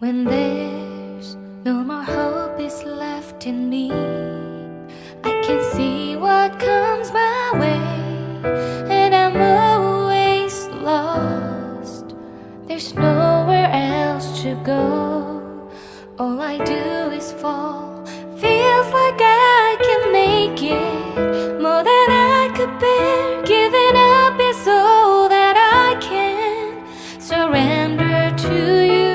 When there's no more hope is left in me, I can see what comes my way, and I'm always lost. There's nowhere else to go. All I do is fall. Feels like I can make it more than I could bear. Giving up is all that I can surrender to you.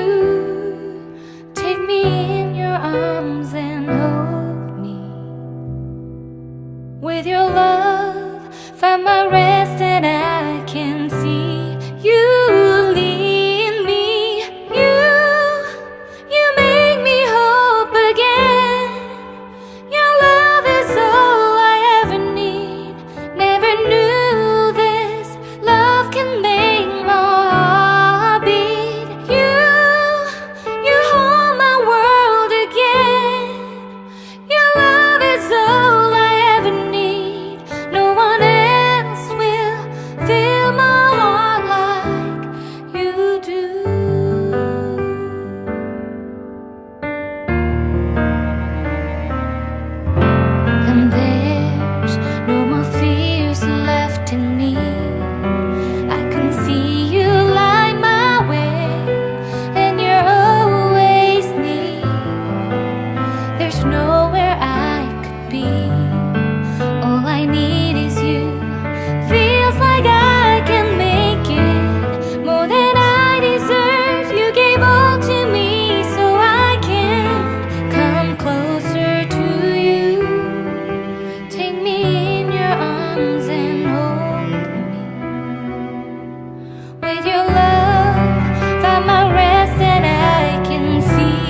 Take me in your arms and hold me. With your love, find my rest, and I can see you lead me. You make me hope again. Your love is all I ever need. Never knew this love can make my heart beat. You hold my world again. Your love is all I ever need. No one else will fill my heart like you do. And there's no more fears left in me. I can see you light my way, and you're always near. There's nowhere I could be. All I need is you. Feels like I can make it more than I deserve. You gave all to me so I can come closer to you. Take me in your arms and hold me. With your love, find my rest, and I can see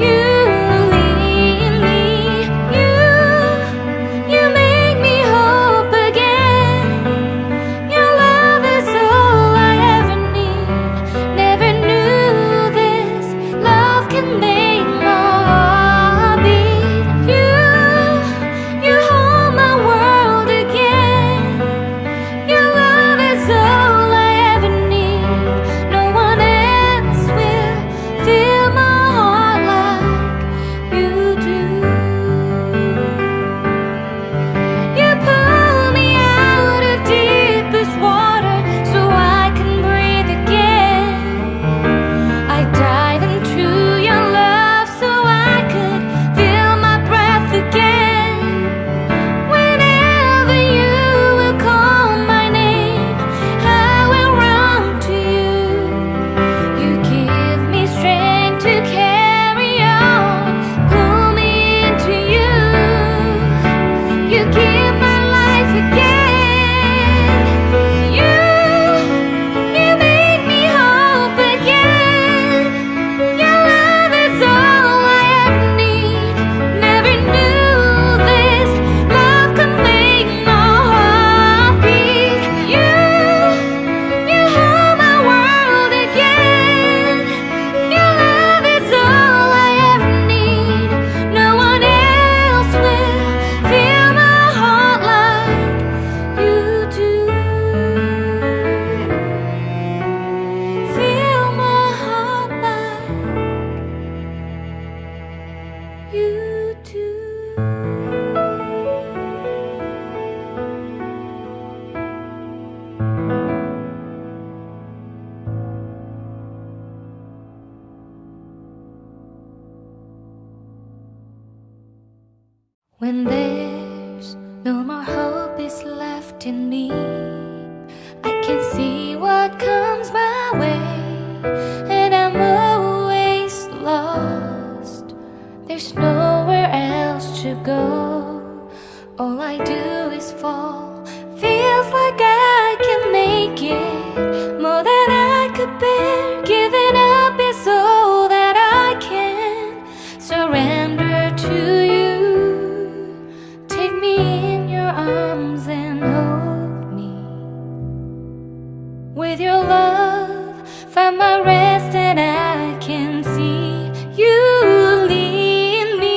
you lead me. You make me hope again. Your love is all I ever need. Never knew this love can make my heart beat. You hold my world again. Your love is all I ever need. No one else will fill my heart like you do. You pull me out of deepest water so I can breathe again. I dive into your love so I could feel my breath again. Whenever you will call my name, I will run to you. You give me strength to carry on. Pull me into you. You give my life again. You make me hope again. Your love is all I ever need. Never knew this love could make my heart beat. You hold my world again. Your love is all I ever need. No one else will fill my heart like you do. Fill my heart like you do. When there's no more hope is left in me, I can see what comes my way, and I'm always lost. There's nowhere else to go. All I do is fall. Feels like I can make it more than I could bear. Giving up is all that I can surrender to you. Take me in your arms and hold me. With your love, find my rest, and I can see you lead me.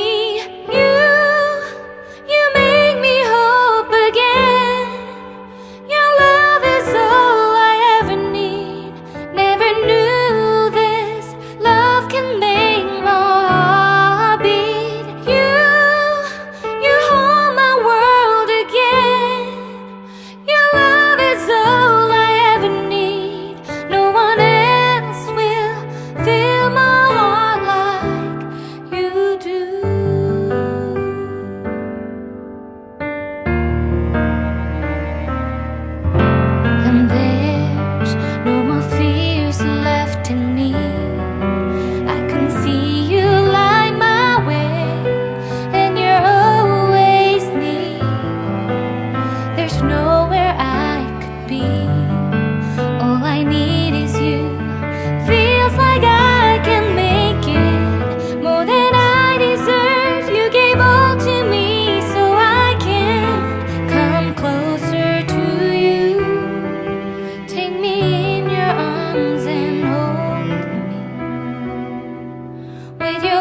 with you